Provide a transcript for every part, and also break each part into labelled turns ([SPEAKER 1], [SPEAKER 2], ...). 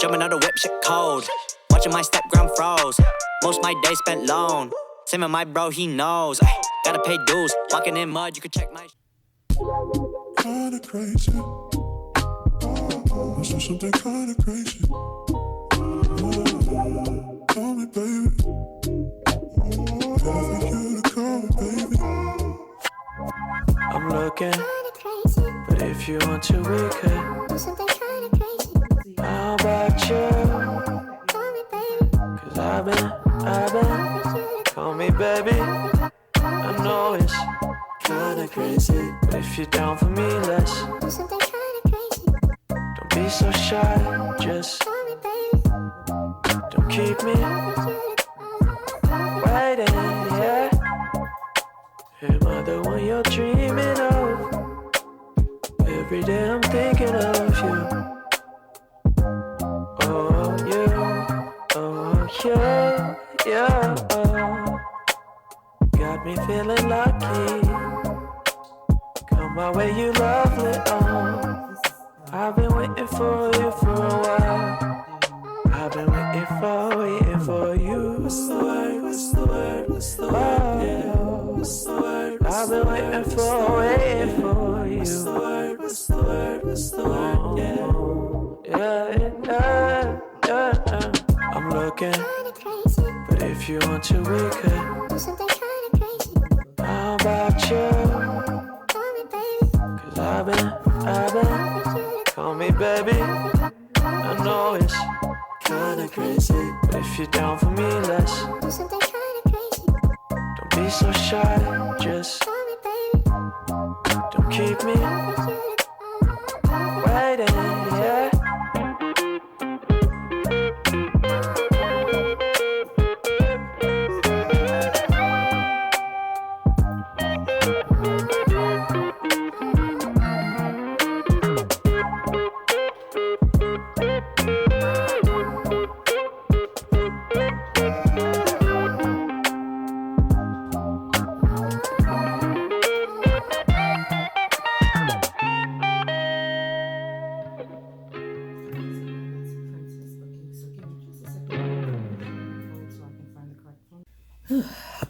[SPEAKER 1] Jumping out the whip, shit cold. Watching my step ground froze. Most my days spent alone. Same with my bro, he knows. Ay, gotta pay dues. Walking in mud, you can check my.
[SPEAKER 2] Kinda crazy. This is something kinda crazy. Call me, baby. Better for you to call me, baby.
[SPEAKER 3] I'm looking, but if you want to, we could. How about you? Cause I've been, call me baby. I know it's kinda crazy, but if you're down for me, let's. Don't be so shy, just don't keep me waiting, yeah. Am I the one you're dreaming of? Every day I'm thinking of you. Oh, yeah. Got me feeling lucky. Come my way, you lovely. Oh, I've been waiting for you for a while. I've been waiting for you. What's the word? What's the word? What's the word? Yeah. What's the word? I've been waiting for you. What's the word? What's the word? What's the word? Yeah. I'm looking, but if you want to, we could. How about you? Cause I've been, call me baby. I know it's kinda crazy, but if you're down for me, let's. Don't be so shy, just don't keep me waiting, yeah.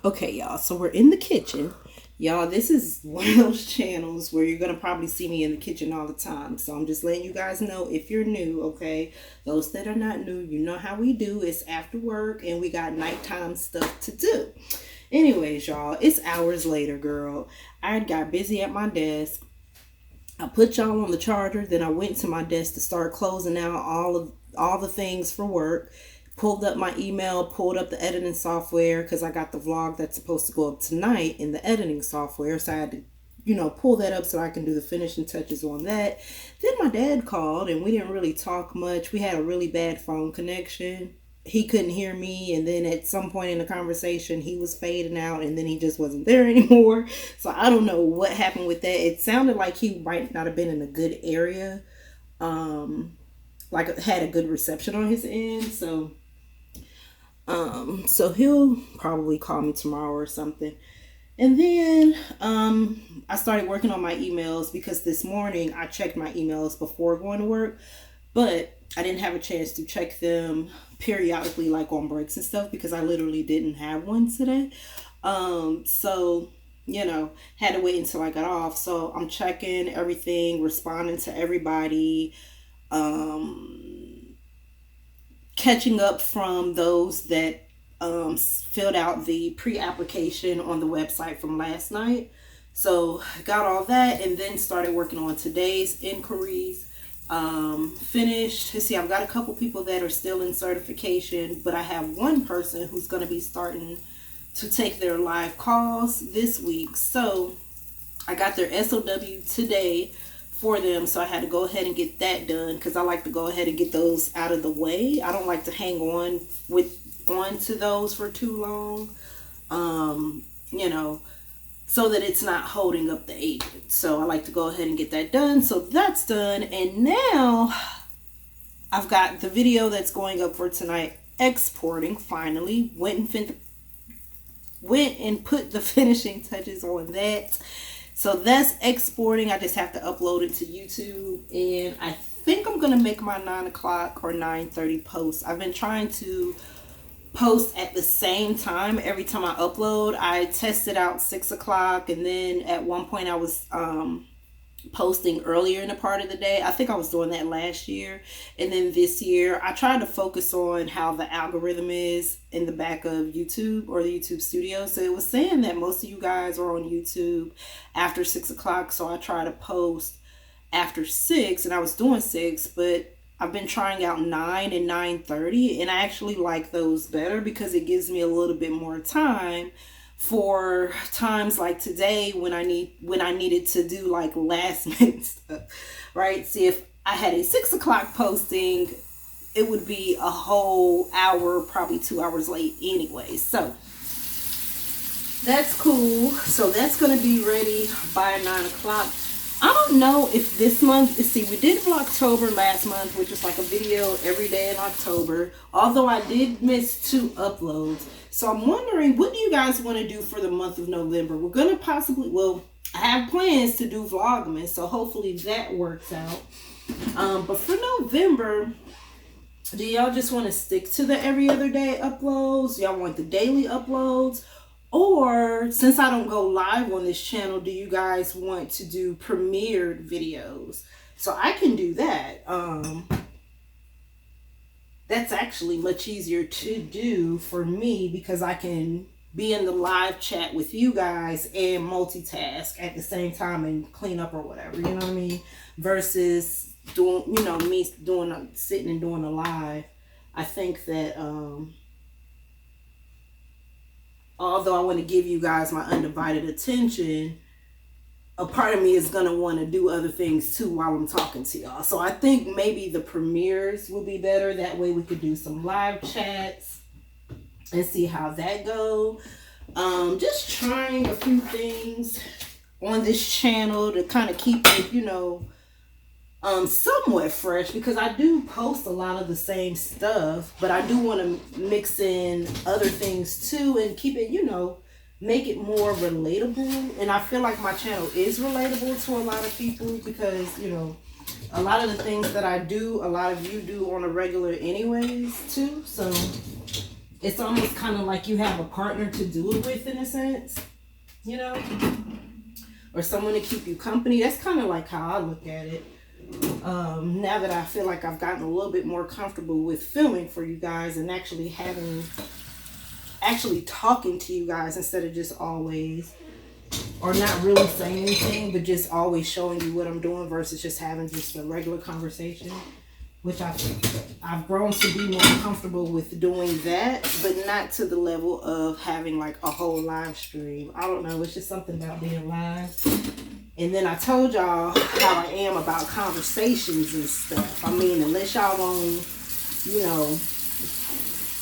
[SPEAKER 4] Okay, y'all, so we're in the kitchen. Y'all, this is one of those channels where you're going to probably see me in the kitchen all the time. So I'm just letting you guys know if you're new, okay? Those that are not new, you know how we do. It's after work and we got nighttime stuff to do. Anyways, y'all, it's hours later, girl. I got busy at my desk. I put y'all on the charger. Then I went to my desk to start closing out all the things for work. Pulled up my email, pulled up the editing software because I got the vlog that's supposed to go up tonight in the editing software. So I had to, pull that up so I can do the finishing touches on that. Then my dad called and we didn't really talk much. We had a really bad phone connection. He couldn't hear me. And then at some point in the conversation, he was fading out and then he just wasn't there anymore. So I don't know what happened with that. It sounded like he might not have been in a good area. Like had a good reception on his end. So he'll probably call me tomorrow or something. And then I started working on my emails because this morning I checked my emails before going to work, but I didn't have a chance to check them periodically, like on breaks and stuff, because I literally didn't have one today. So, had to wait until I got off. So I'm checking everything, responding to everybody, catching up from those that filled out the pre-application on the website from last night. So got all that and then started working on today's inquiries. Finished. See, I've got a couple people that are still in certification, but I have one person who's going to be starting to take their live calls this week. So I got their SOW today for them, so I had to go ahead and get that done because I like to go ahead and get those out of the way. I don't like to hang on to those for too long, so that it's not holding up the agent. So I like to go ahead and get that done. So that's done, and now I've got the video that's going up for tonight exporting. Finally went and put the finishing touches on that. So that's exporting. I just have to upload it to YouTube, and I think I'm gonna make my 9 o'clock or 9:30 posts. I've been trying to post at the same time every time I upload. I tested out 6 o'clock, and then at one point I was posting earlier in the part of the day. I think I was doing that last year, and then this year I tried to focus on how the algorithm is in the back of YouTube or the YouTube studio. So it was saying that most of you guys are on YouTube after 6 o'clock, so I try to post after 6, and I was doing 6, but I've been trying out 9 and 9:30, and I actually like those better because it gives me a little bit more time for times like today when I needed to do like last minute stuff, right? See, if I had a 6 o'clock posting, it would be a whole hour, probably 2 hours late anyway. So that's cool. So that's going to be ready by 9 o'clock. I don't know if this month, see, we did Vlogtober last month, which is like a video every day in October, although I did miss 2 uploads. So I'm wondering, what do you guys want to do for the month of November? We're going to possibly, well, I have plans to do Vlogmas, so hopefully that works out. But for November, do y'all just want to stick to the every other day uploads? Y'all want the daily uploads? Or, since I don't go live on this channel, do you guys want to do premiered videos? So I can do that. That's actually much easier to do for me because I can be in the live chat with you guys and multitask at the same time and clean up or whatever, you know what I mean? Versus doing, you know, me doing, sitting and doing a live. I think that, although I want to give you guys my undivided attention, a part of me is going to want to do other things too while I'm talking to y'all. So I think maybe the premieres will be better. That way we could do some live chats and see how that go. Just trying a few things on this channel to kind of keep it, you know, somewhat fresh, because I do post a lot of the same stuff, but I do want to mix in other things too and keep it, you know, make it more relatable. And I feel like my channel is relatable to a lot of people because, you know, a lot of the things that I do, a lot of you do on a regular anyways too. So it's almost kind of like you have a partner to do it with in a sense, you know, or someone to keep you company. That's kind of like how I look at it. Now that I feel like I've gotten a little bit more comfortable with filming for you guys and actually talking to you guys instead of just always, or not really saying anything, but just always showing you what I'm doing versus just having just a regular conversation, which I've grown to be more comfortable with doing that, but not to the level of having like a whole live stream. I don't know, it's just something about being live. And then I told y'all how I am about conversations and stuff. I mean, unless y'all want, you know,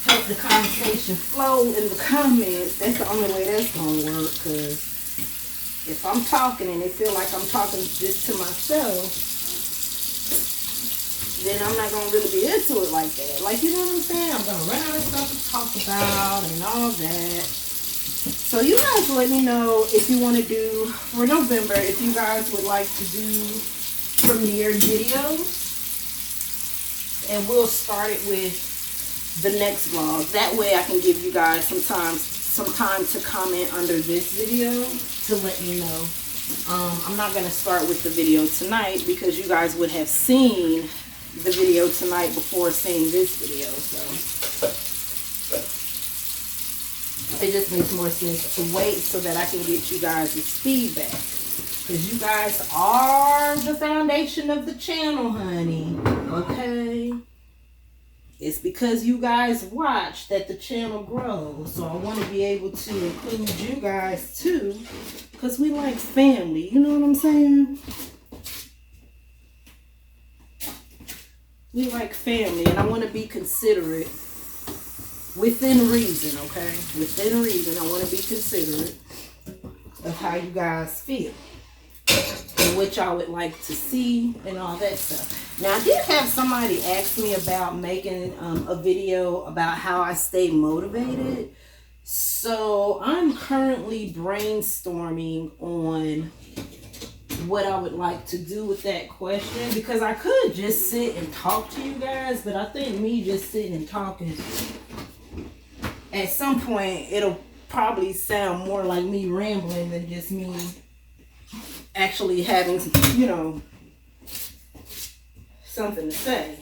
[SPEAKER 4] help the conversation flow in the comments, that's the only way that's going to work. Because if I'm talking and it feel like I'm talking just to myself, then I'm not going to really be into it like that. Like, you know what I'm saying? I'm going to run out of stuff to talk about and all that. So you guys let me know if you want to do, for November, if you guys would like to do premiere videos. And we'll start it with the next vlog. That way I can give you guys some time to comment under this video to let me know. I'm not going to start with the video tonight because you guys would have seen the video tonight before seeing this video. So it just makes more sense to wait so that I can get you guys' feedback. Because you guys are the foundation of the channel, honey. Okay? It's because you guys watch that the channel grows. So I want to be able to include you guys too. Because we like family. You know what I'm saying? We like family. And I want to be considerate. Within reason, okay? Within reason, I want to be considerate of how you guys feel and what y'all would like to see and all that stuff. Now, I did have somebody ask me about making a video about how I stay motivated. So I'm currently brainstorming on what I would like to do with that question, because I could just sit and talk to you guys, but I think me just sitting and talking, at some point it'll probably sound more like me rambling than just me actually having, you know, something to say.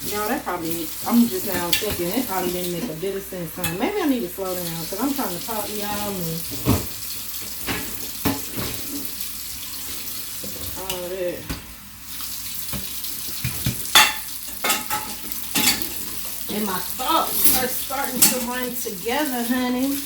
[SPEAKER 4] Y'all, that probably, I'm just now thinking, it probably didn't make a bit of sense. Maybe I need to slow down, because I'm trying to talk to y'all and all that. And my thoughts are starting to run together, honey.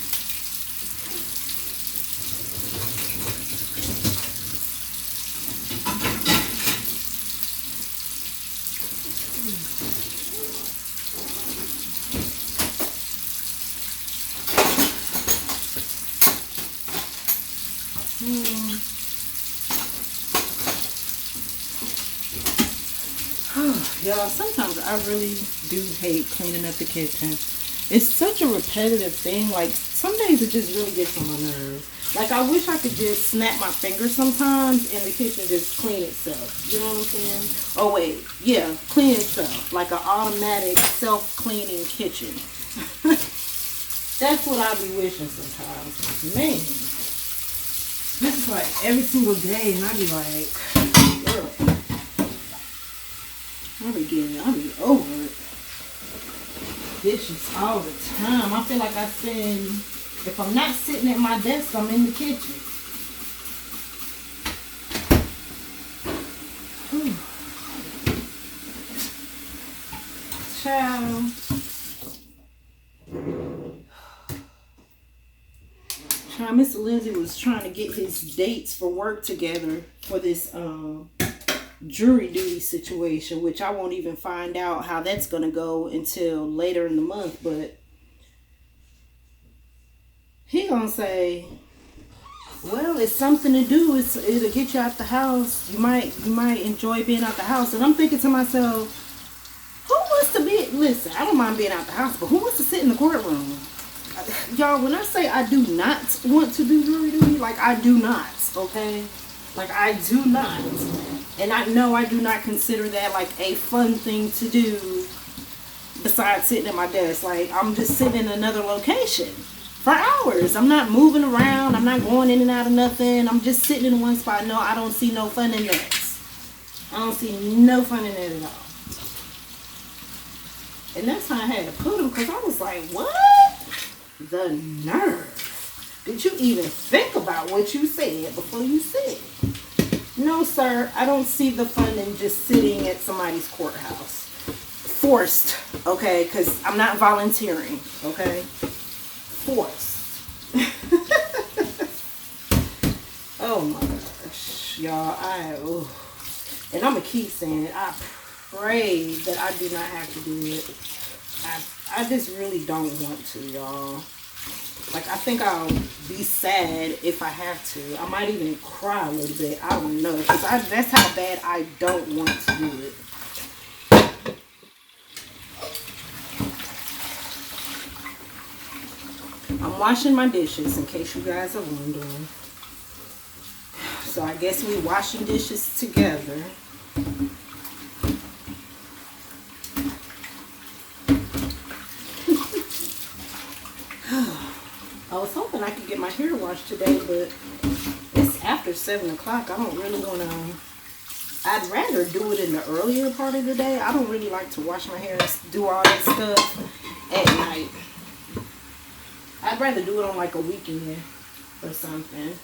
[SPEAKER 4] Y'all, sometimes I really do hate cleaning up the kitchen. It's such a repetitive thing. Like, some days it just really gets on my nerves. Like, I wish I could just snap my fingers sometimes and the kitchen just clean itself. You know what I'm saying? Oh, wait. Yeah, clean itself. Like an automatic self-cleaning kitchen. That's what I be wishing sometimes. Man, this is like every single day, and I be like, girl, I be over it. Dishes all the time. I feel like I spend, if I'm not sitting at my desk, I'm in the kitchen. Whew. Child. Mr. Lindsay was trying to get his dates for work together for this jury duty situation, which I won't even find out how that's going to go until later in the month. But he gonna say, well, it's something to do. It'll get you out the house. You might enjoy being out the house. And I'm thinking to myself, who wants to be, listen, I don't mind being out the house, but who wants to sit in the courtroom? Y'all, when I say I do not want to do jury duty, like, I do not, okay? Like, I do not. And I know I do not consider that like a fun thing to do besides sitting at my desk. Like, I'm just sitting in another location for hours. I'm not moving around. I'm not going in and out of nothing. I'm just sitting in one spot. No, I don't see no fun in that. I don't see no fun in that at all. And that's how I had to put him, because I was like, what? The nerve. Did you even think about what you said before you said it? No, sir, I don't see the fun in just sitting at somebody's courthouse. Forced, okay? Because I'm not volunteering, okay? Forced. Oh my gosh, y'all, and I'm going to keep saying it. I pray that I do not have to do it. I just really don't want to, y'all. Like, I think I'll be sad if I have to. I might even cry a little bit. I don't know. Because that's how bad I don't want to do it. I'm washing my dishes, in case you guys are wondering. So I guess we washing dishes together. I was hoping I could get my hair washed today, but it's after 7 o'clock. I don't really want to. I'd rather do it in the earlier part of the day. I don't really like to wash my hair and do all that stuff at night. I'd rather do it on like a weekend or something.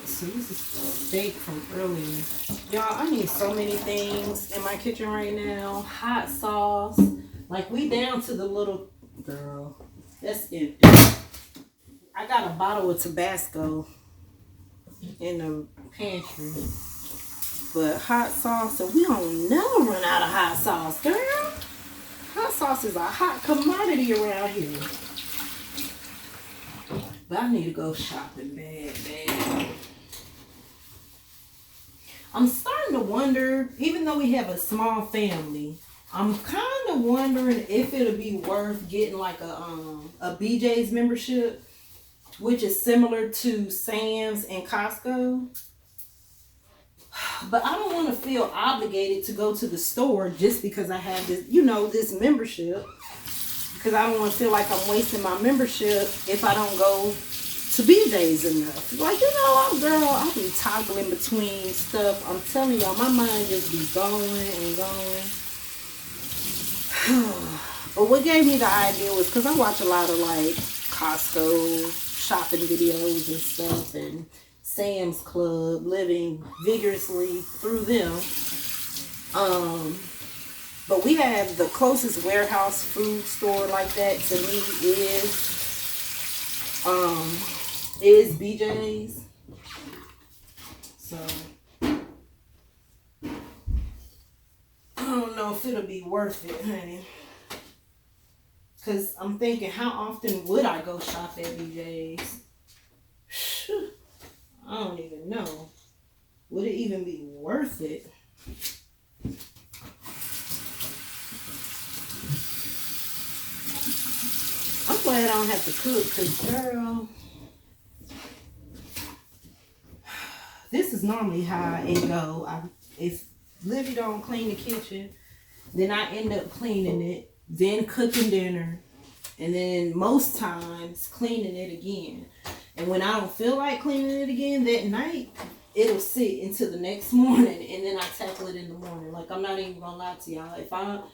[SPEAKER 4] So this is steak from earlier. Y'all, I need so many things in my kitchen right now. Hot sauce. Like, we down to the little, girl, that's empty. I got a bottle of Tabasco in the pantry. But hot sauce, so we don't never run out of hot sauce, girl. Hot sauce is a hot commodity around here. But But I need to go shopping bad. I'm starting to wonder, even though we have a small family, I'm kind of wondering if it'll be worth getting like a BJ's membership, which is similar to Sam's and Costco. But I don't want to feel obligated to go to the store just because I have this, this membership. Because I don't want to feel like I'm wasting my membership if I don't go to BJ's enough. Like, girl, I be toggling between stuff. I'm telling y'all, my mind just be going and going. But what gave me the idea was because I watch a lot of like Costco shopping videos and stuff, and Sam's Club, living vigorously through them. But we have the closest warehouse food store like that to me is BJ's. So I don't know if it'll be worth it, honey. Cause I'm thinking, how often would I go shop at BJ's? I don't even know. Would it even be worth it? I'm glad I don't have to cook, cause girl, this is normally how it go. If Livy don't clean the kitchen, then I end up cleaning it, then cooking dinner, and then most times cleaning it again. And when I don't feel like cleaning it again that night, it'll sit until the next morning, and then I tackle it in the morning. Like, I'm not even gonna lie to y'all.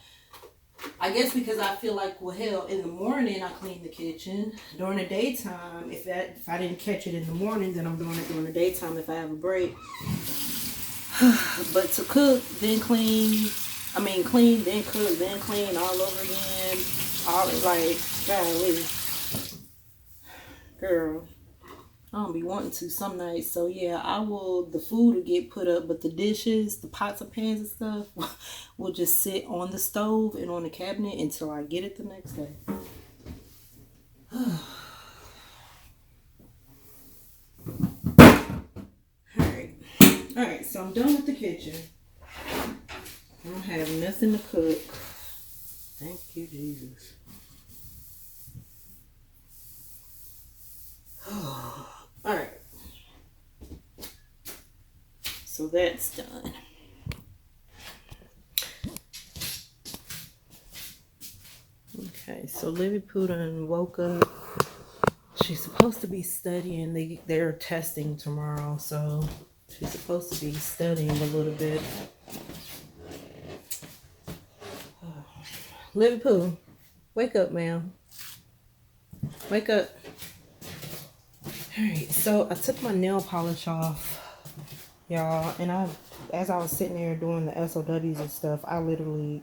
[SPEAKER 4] I guess because I feel like, well, hell, in the morning I clean the kitchen. During the daytime, if I didn't catch it in the morning, then I'm doing it during the daytime if I have a break. But to cook, then clean, then cook, then clean all over again. All like, golly. Girl, I don't be wanting to some nights. So yeah, the food will get put up, but the dishes, the pots and pans and stuff will just sit on the stove and on the cabinet until I get it the next day. Alright, so I'm done with the kitchen. I don't have nothing to cook. Thank you, Jesus. Alright. So that's done. Okay, so Livy Poo done woke up. She's supposed to be studying. They're testing tomorrow, so she's supposed to be studying a little bit. Livy Poo, wake up, ma'am. Wake up. Alright, so I took my nail polish off, y'all, and as I was sitting there doing the SOWs and stuff, I literally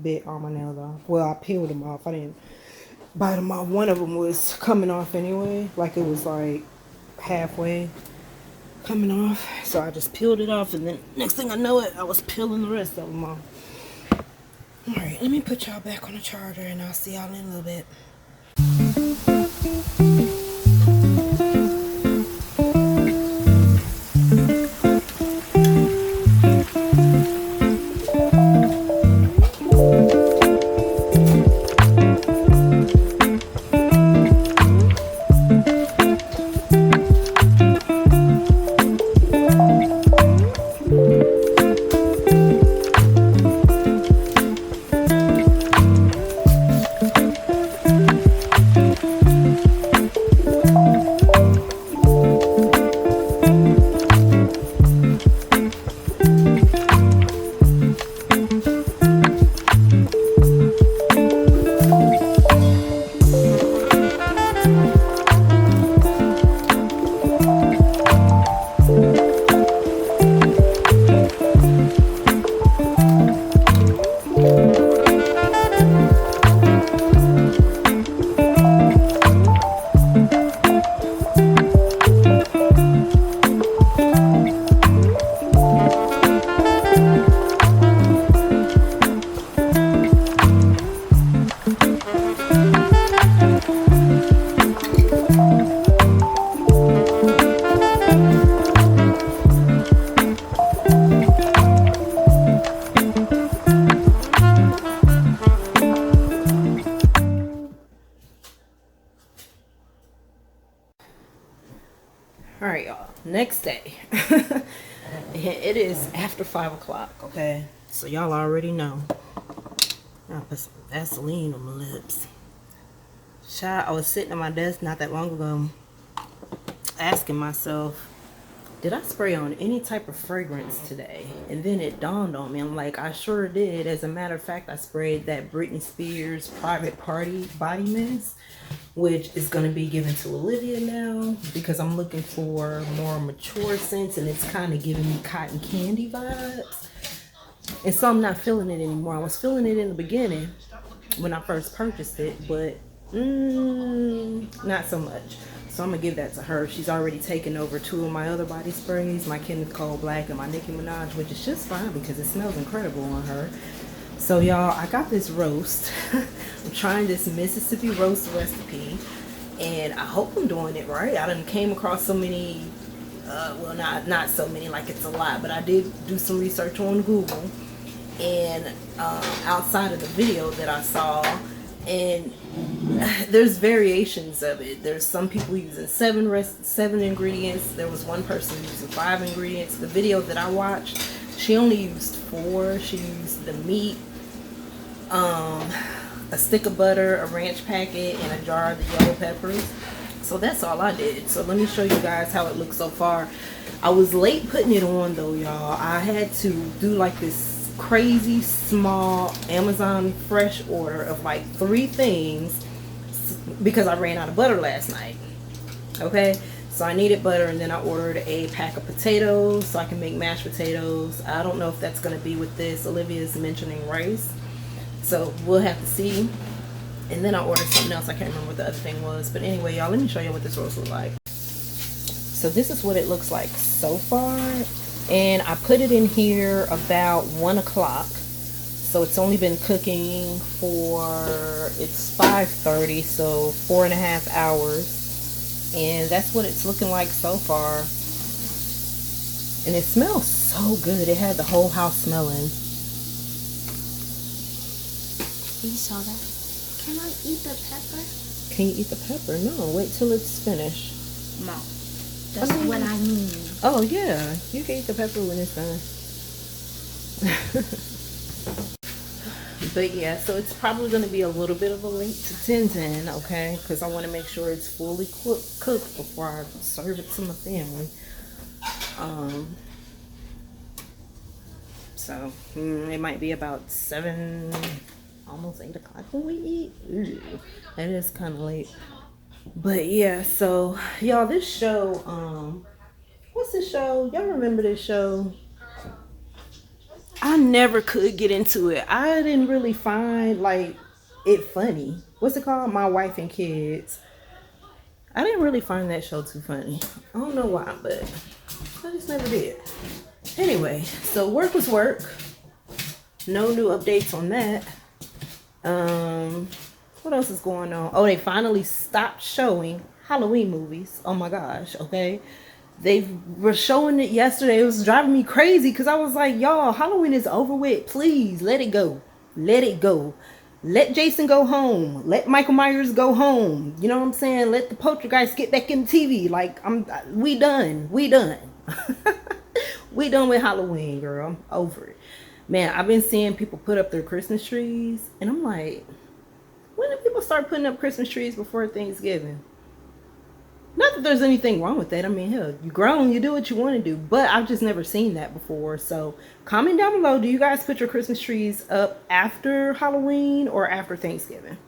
[SPEAKER 4] bit all my nails off. Well, I peeled them off. I didn't bite them off. One of them was coming off anyway, like it was like halfway coming off. So I just peeled it off, and then next thing I know it, I was peeling the rest of them off. Alright, let me put y'all back on the charger, and I'll see y'all in a little bit. All right, y'all. Next day. It is after 5 o'clock, okay? So y'all already know. I put some Vaseline on my lips. Child, I was sitting at my desk not that long ago asking myself, did I spray on any type of fragrance today? And then it dawned on me. I'm like, I sure did. As a matter of fact, I sprayed that Britney Spears Private Party body mist, which is going to be given to Olivia now because I'm looking for more mature scents, and it's kind of giving me cotton candy vibes. And so I'm not feeling it anymore. I was feeling it in the beginning when I first purchased it, but not so much. So I'm gonna give that to her. She's already taken over 2 of my other body sprays, my Kenneth Cole Black and my Nicki Minaj, which is just fine because it smells incredible on her. So y'all, I got this roast. I'm trying this Mississippi roast recipe, and I hope I'm doing it right. I done came across so many, well, not so many, like it's a lot, but I did do some research on Google and outside of the video that I saw, and there's variations of it. There's some people using 7 ingredients. There was one person using 5 ingredients. The video that I watched, she only used 4. She used the meat, a stick of butter, a ranch packet, and a jar of the yellow peppers. So that's all I did. So let me show you guys how it looks so far. I was late putting it on though, y'all. I had to do like this crazy small Amazon fresh order of like 3 things because I ran out of butter last night. Okay, so I needed butter, and then I ordered a pack of potatoes so I can make mashed potatoes. I don't know if that's going to be with this. Olivia's mentioning rice, so we'll have to see. And then I ordered something else. I can't remember what the other thing was, but anyway, y'all, let me show you what this roast looks like. So this is what it looks like so far. And I put it in here about 1 o'clock. So it's only been cooking for, it's 5:30, so 4.5 hours. And that's what it's looking like so far. And it smells so good. It had the whole house smelling.
[SPEAKER 5] You saw that? Can I eat the pepper?
[SPEAKER 4] Can you eat the pepper? No, wait till it's finished.
[SPEAKER 5] No. That's what I mean.
[SPEAKER 4] Oh, yeah. You can eat the pepper when it's done. But yeah, so it's probably going to be a little bit of a late to 10-10, okay? Because I want to make sure it's fully cooked before I serve it to my family. So it might be about 7, almost 8 o'clock when we eat. Ooh, that is kind of late. But yeah, so y'all, this show, what's this show? Y'all remember this show? I never could get into it. I didn't really find like it funny. What's it called? My Wife and Kids. I didn't really find that show too funny. I don't know why, but I just never did. Anyway, so work was work. No new updates on that. What else is going on? Oh, they finally stopped showing Halloween movies. Oh my gosh, okay? They were showing it yesterday. It was driving me crazy because I was like, y'all, Halloween is over with. Please, let it go. Let it go. Let Jason go home. Let Michael Myers go home. You know what I'm saying? Let the poltergeist get back in TV. Like, we done. We done. We done with Halloween, girl. I'm over it. Man, I've been seeing people put up their Christmas trees, and I'm like, when do people start putting up Christmas trees before Thanksgiving? Not that there's anything wrong with that. I mean, hell, you grown, you do what you want to do. But I've just never seen that before. So comment down below. Do you guys put your Christmas trees up after Halloween or after Thanksgiving?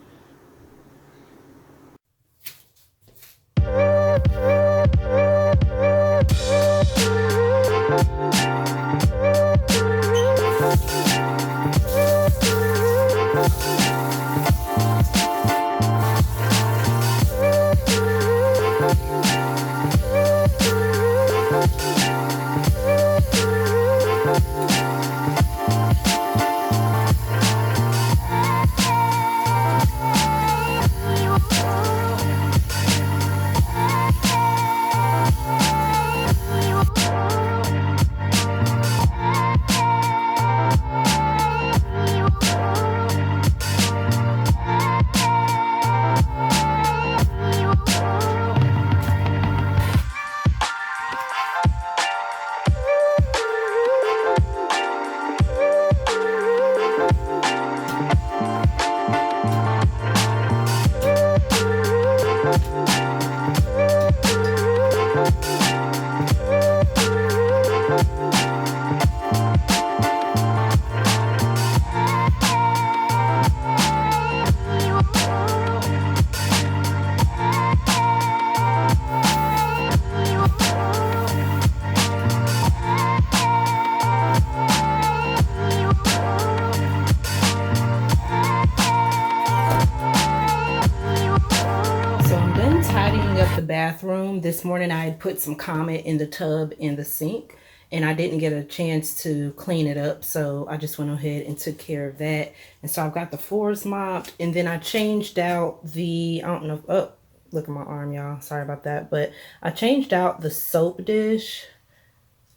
[SPEAKER 4] this morning I had put some Comet in the tub in the sink, and I didn't get a chance to clean it up, so I just went ahead and took care of that. And so I've got the floors mopped, and then I changed out the, I don't know, oh, look at my arm, y'all, sorry about that, but I changed out the soap dish.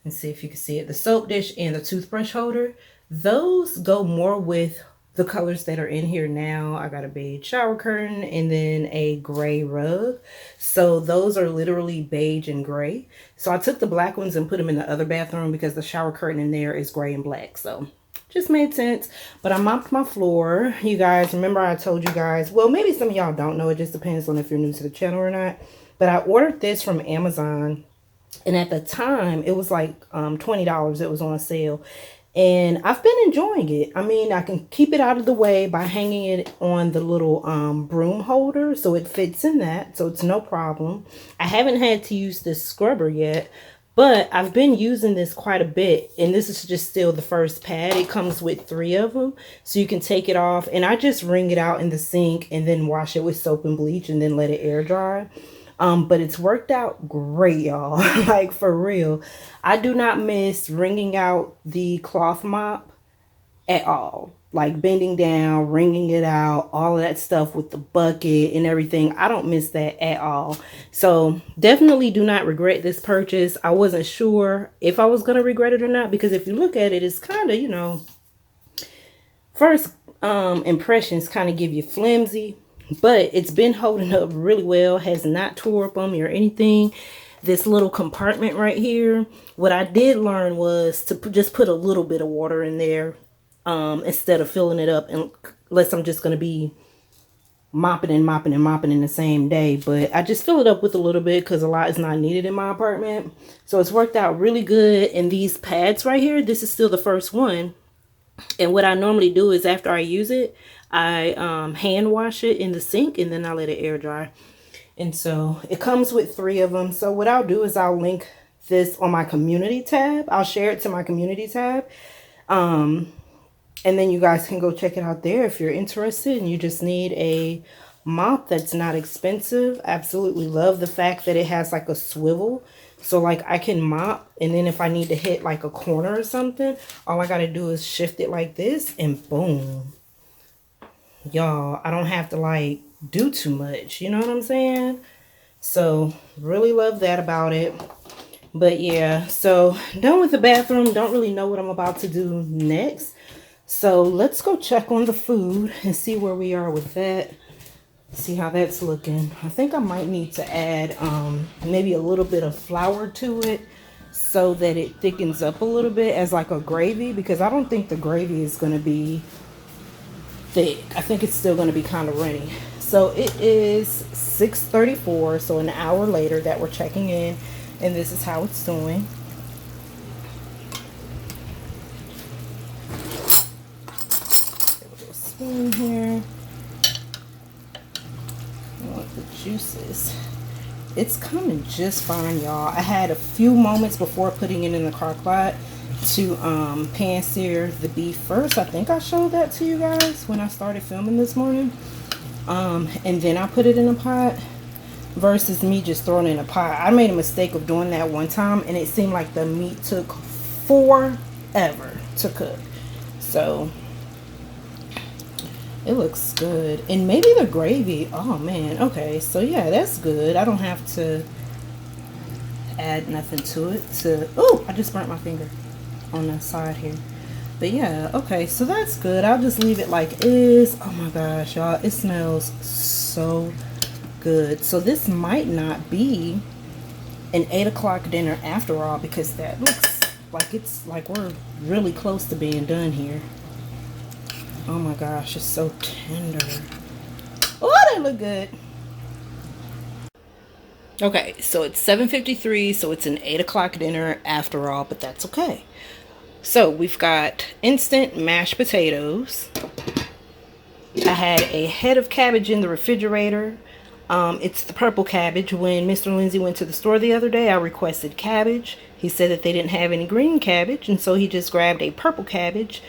[SPEAKER 4] And see if you can see it. The soap dish and the toothbrush holder, those go more with the colors that are in here now. I got a beige shower curtain and then a gray rug. So those are literally beige and gray. So I took the black ones and put them in the other bathroom because the shower curtain in there is gray and black. So just made sense. But I mopped my floor. You guys, remember I told you guys, well, maybe some of y'all don't know. It just depends on if you're new to the channel or not. But I ordered this from Amazon. And at the time, it was like $20. It was on sale. And I've been enjoying it. I mean, I can keep it out of the way by hanging it on the little broom holder. So it fits in that. So it's no problem. I haven't had to use this scrubber yet. But I've been using this quite a bit. And this is just still the first pad. It comes with 3 of them. So you can take it off. And I just wring it out in the sink and then wash it with soap and bleach and then let it air dry. But it's worked out great, y'all. Like, for real. I do not miss wringing out the cloth mop at all. Like, bending down, wringing it out, all of that stuff with the bucket and everything. I don't miss that at all. So, definitely do not regret this purchase. I wasn't sure if I was going to regret it or not. Because if you look at it, it's kind of, you know, first impressions kind of give you flimsy. But it's been holding up really well. Has not tore up on me or anything. This little compartment right here. What I did learn was to just put a little bit of water in there. Instead of filling it up. Unless I'm just going to be mopping and mopping and mopping in the same day. But I just fill it up with a little bit. Because a lot is not needed in my apartment. So it's worked out really good. And these pads right here. This is still the first one. And what I normally do is after I use it, I hand wash it in the sink and then I let it air dry. And so it comes with 3 of them. So what I'll do is I'll link this on my community tab. I'll share it to my community tab. And then you guys can go check it out there if you're interested and you just need a mop that's not expensive. Absolutely love the fact that it has like a swivel. So like I can mop, and then if I need to hit like a corner or something, all I got to do is shift it like this and boom. Y'all, I don't have to like do too much. You know what I'm saying? So really love that about it. But yeah, so done with the bathroom. Don't really know what I'm about to do next. So let's go check on the food and see where we are with that. See how that's looking. I think I might need to add maybe a little bit of flour to it so that it thickens up a little bit as like a gravy, because I don't think the gravy is going to be thick. I think it's still going to be kind of runny. So it is 6:34, so an hour later that we're checking in, and this is how it's doing. Spoon here. I want the juices. It's coming just fine, y'all. I had a few moments before putting it in the crock pot to pan sear the beef first. I think I showed that to you guys when I started filming this morning. And then I put it in a pot versus me just throwing it in a pot. I made a mistake of doing that one time and it seemed like the meat took forever to cook. So it looks good. And maybe the gravy, oh man, okay, so yeah, that's good. I don't have to add nothing to it. Oh, I just burnt my finger on the side here. But yeah, okay, so that's good. I'll just leave it like is. Oh my gosh, y'all, it smells so good. So this might not be an 8 o'clock dinner after all, because that looks like it's like we're really close to being done here. Oh my gosh, it's so tender. Oh, they look good. Okay, so it's 7:53, so it's an 8 o'clock dinner after all, but that's okay. So we've got instant mashed potatoes. I had a head of cabbage in the refrigerator. It's the purple cabbage. When Mr. Lindsay went to the store the other day, I requested cabbage. He said that they didn't have any green cabbage, and so he just grabbed a purple cabbage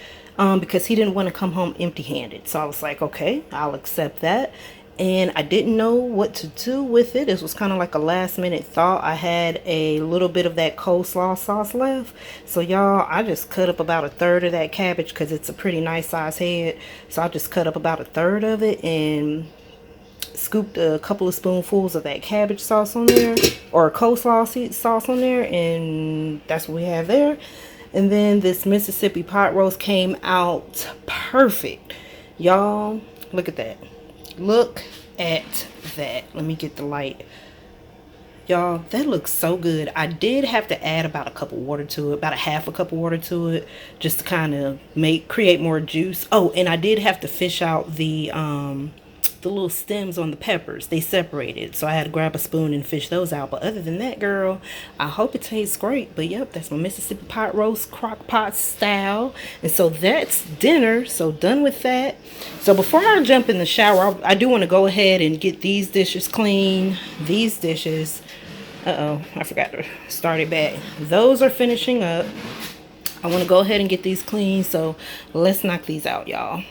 [SPEAKER 4] because he didn't want to come home empty-handed. So I was like, okay, I'll accept that. and I didn't know what to do with it. This was kind of like a last minute thought. I had a little bit of that coleslaw sauce left, so y'all, I just cut up about a third of that cabbage because it's a pretty nice size head. So I just cut up about a third of it and scooped a couple of spoonfuls of that cabbage sauce on there, or coleslaw sauce on there, and that's what we have there. And then this Mississippi pot roast came out perfect, y'all. Look at that. Look at that. Let me get the light. Y'all, that looks so good. I did have to add about a cup of water to it, about a half a cup of water to it, just to kind of create more juice. Oh, and I did have to fish out the little stems on the peppers. They separated, so I had to grab a spoon and fish those out. But other than that, girl, I hope it tastes great. But yep, that's my Mississippi pot roast, crock pot style. And so that's dinner. So done with that. So before I jump in the shower, I do want to go ahead and get these dishes clean. These dishes, I forgot to start it back. Those are finishing up. I want to go ahead and get these clean, so let's knock these out, y'all.